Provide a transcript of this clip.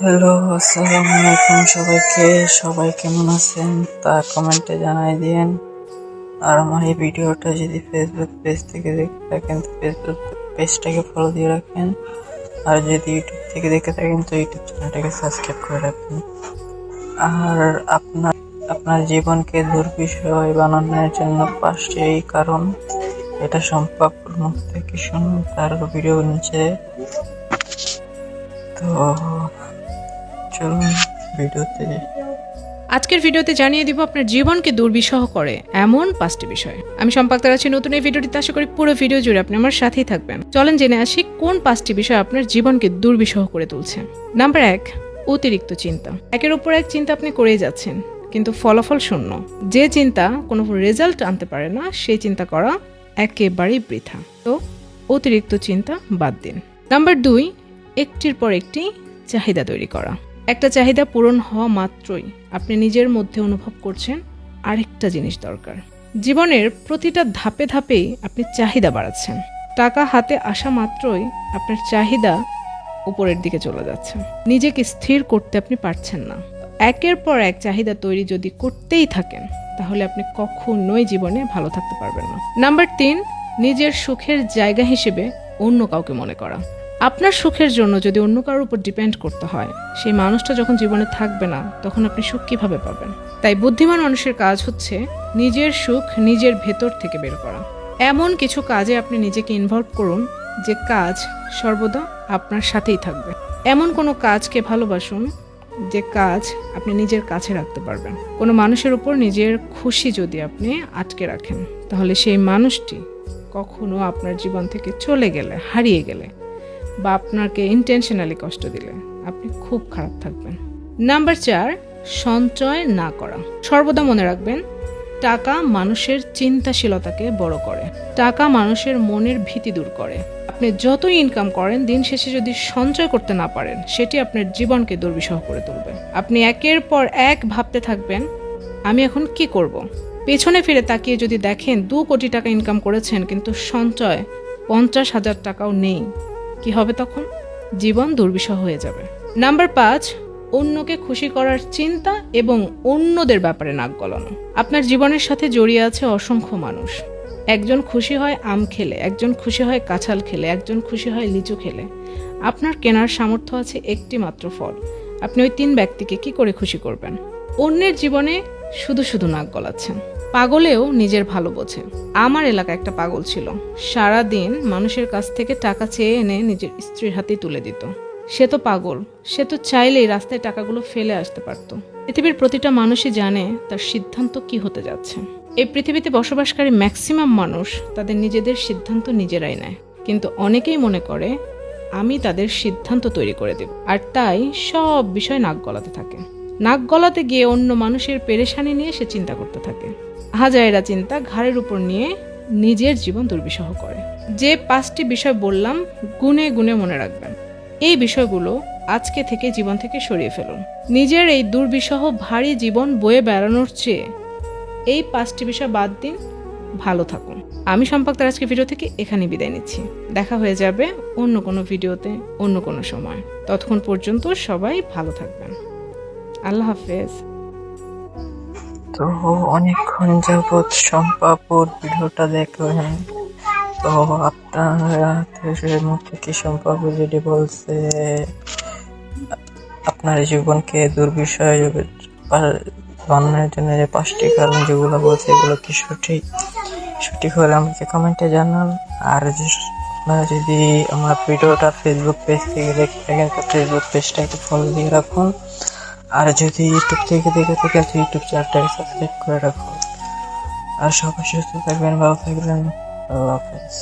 Hello, আসসালামু আলাইকুম সবাইকে। সবাই কেমন আছেন তা কমেন্টে জানাই দিয়েন। আর আমার এই ভিডিওটা যদি ফেসবুক পেজ থেকে দেখে থাকেন তো ফেসবুক পেজটাকে ফলো দিয়ে রাখেন, আর যদি ইউটিউব থেকে দেখে থাকেন তো ইউটিউব চ্যানেলটাকে সাবস্ক্রাইব করে রাখবেন। আর আপনার জীবনকে দুর্বিষয় বানানোর জন্য 5টি কারণ, এটা সম্পাপুর মুখ থেকে শুনুন তার ভিডিও নিচে। তো চলুন ভিডিওতে। আজকের ভিডিওতে জানিয়ে দিব আপনার জীবনকে দুর্বিষহ করে এমন 5টি বিষয়। আমি সম্পাক্তার আছি নতুন এই ভিডিওটিতে। আশা করি পুরো ভিডিও জুড়ে আপনি আমার সাথেই থাকবেন। চলেন জেনে আসি কোন 5টি বিষয় আপনার জীবনকে দুর্বিষহ করে তুলছে। নাম্বার 1, অতিরিক্ত চিন্তা। একের উপর এক চিন্তা আপনি করেই যাচ্ছেন, কিন্তু ফলাফল শূন্য। যে চিন্তা কোনো রেজাল্ট আনতে পারে না সেই চিন্তা করা একেবারেই বৃথা। তো অতিরিক্ত চিন্তা বাদ দিন। নাম্বার 2, একটির পর একটি চাহিদা তৈরি করা। একটা চাহিদা পূরণ হওয়া মাত্রই আপনি নিজের মধ্যে অনুভব করছেন আরেকটা জিনিস দরকার। জীবনের প্রতিটা ধাপে ধাপেই আপনি চাহিদা বাড়াচ্ছেন। টাকা হাতে আসা মাত্রই আপনার চাহিদা উপরের দিকে চলে যাচ্ছে। নিজেকে স্থির করতে আপনি পারছেন না। একের পর এক চাহিদা তৈরি যদি করতেই থাকেন তাহলে আপনি কখনোই জীবনে ভালো থাকতে পারবেন না। নাম্বার 3, নিজের সুখের জায়গা হিসেবে অন্য কাউকে মনে করা। আপনার সুখের জন্য যদি অন্য কারোর উপর ডিপেন্ড করতে হয়, সেই মানুষটা যখন জীবনে থাকবে না তখন আপনি সুখ কিভাবে পাবেন? তাই বুদ্ধিমান মানুষের কাজ হচ্ছে নিজের সুখ নিজের ভেতর থেকে বের করা। এমন কিছু কাজে আপনি নিজেকে ইনভলভ করুন যে কাজ সর্বদা আপনার সাথেই থাকবে। এমন কোনো কাজকে ভালোবাসুন যে কাজ আপনি নিজের কাছে রাখতে পারবেন। কোনো মানুষের উপর নিজের খুশি যদি আপনি আটকে রাখেন তাহলে সেই মানুষটি কখনো আপনার জীবন থেকে চলে গেলে, হারিয়ে গেলে বা আপনাকে ইন্টেনশনালি কষ্ট দিলে আপনি খুব খারাপ থাকবেন। নাম্বার 4, সঞ্চয় না করা। সর্বদা মনে রাখবেন, টাকা মানুষের চিন্তাশীলতাকে বড় করে। টাকা মানুষের মনের ভীতি দূর করে। আপনি যতই ইনকাম করেন, দিন শেষে যদি সঞ্চয় করতে না পারেন সেটি আপনার জীবনকে দুর্বিষহ করে তুলবে। আপনি একের পর এক ভাবতে থাকবেন আমি এখন কি করব। পেছনে ফিরে তাকিয়ে যদি দেখেন 2 কোটি টাকা ইনকাম করেছেন কিন্তু সঞ্চয় 50,000 টাকাও নেই, কি হবে তখন? জীবন দুর্বিষহ হয়ে যাবে। নাম্বার 5, অন্যকে খুশি করার চিন্তা এবং অন্যদের ব্যাপারে নাক গলানো। আপনার জীবনের সাথে জড়িয়ে আছে অসংখ্য মানুষ। একজন খুশি হয় আম খেলে, একজন খুশি হয় কাঁঠাল খেলে, একজন খুশি হয় লিচু খেলে। আপনার কেনার সামর্থ্য আছে একটি মাত্র ফল। আপনি ওই 3 ব্যক্তিকে কি করে খুশি করবেন? অন্যের জীবনে শুধু শুধু নাক গলাচ্ছেন। পাগলেও নিজের ভালো বোঝে। আমার এলাকায় একটা পাগল ছিল, সারা দিন মানুষের কাছ থেকে টাকা চেয়ে এনে নিজের স্ত্রীর হাতে তুলে দিত। সে তো পাগল, সে তো চাইলেই রাস্তায় টাকাগুলো ফেলে আসতে পারত। পৃথিবীর প্রতিটা মানুষই জানে তার সিদ্ধান্ত কি হতে যাচ্ছে। এই পৃথিবীতে বসবাসকারী ম্যাক্সিমাম মানুষ তাদের নিজেদের সিদ্ধান্ত নিজেরাই নেয়, কিন্তু অনেকেই মনে করে আমি তাদের সিদ্ধান্ত তৈরি করে দেব, আর তাই সব বিষয় নাক গলাতে থাকে। নাক গলাতে গিয়ে অন্য মানুষের পেরেশানি নিয়ে সে চিন্তা করতে থাকে। হাজারেরা চিন্তা ঘাড়ের উপর নিয়ে নিজের জীবন দুর্বিষহ করে। যে 5টি বিষয় বললাম গুনে গুনে মনে রাখবেন। এই বিষয়গুলো আজকে থেকে জীবন থেকে সরিয়ে ফেলুন। নিজের এই দুর্বিষহ ভারী জীবন বয়ে বেড়ানোর চেয়ে এই 5টি বিষয় বাদ দিন, ভালো থাকুন। আমি সম্পাক্তার আজকে ভিডিও থেকে এখানে বিদায় নিচ্ছি। দেখা হয়ে যাবে অন্য কোনো ভিডিওতে অন্য কোনো সময়। ততক্ষণ পর্যন্ত সবাই ভালো থাকবেন। আল্লাহ হাফেজ। তো অনেকক্ষণ যাবৎ সম্পাপুর ভিডিওটা দেখলেন। তো আপনার মুখ থেকে সম্পাপু যেটি বলছে আপনার জীবনকে দুর্বিষয় বানানোর জন্য যে 5টি কারণ যেগুলো বলছে এগুলো কি সঠিক হলে আমাকে কমেন্টে জানান। আর আপনারা যদি আমার ভিডিওটা ফেসবুক পেজ থেকে দেখে থাকেন তো ফেসবুক পেজটাকে ফলো দিয়ে রাখুন। আর যদি ইউটিউব থেকে দেখে থাকেন তো ইউটিউব চ্যানেলটাকে সাবস্ক্রাইব করে রাখুন। আর সবাই সুস্থ থাকবেন, ভালো থাকবেন। আল্লাহ হাফেজ।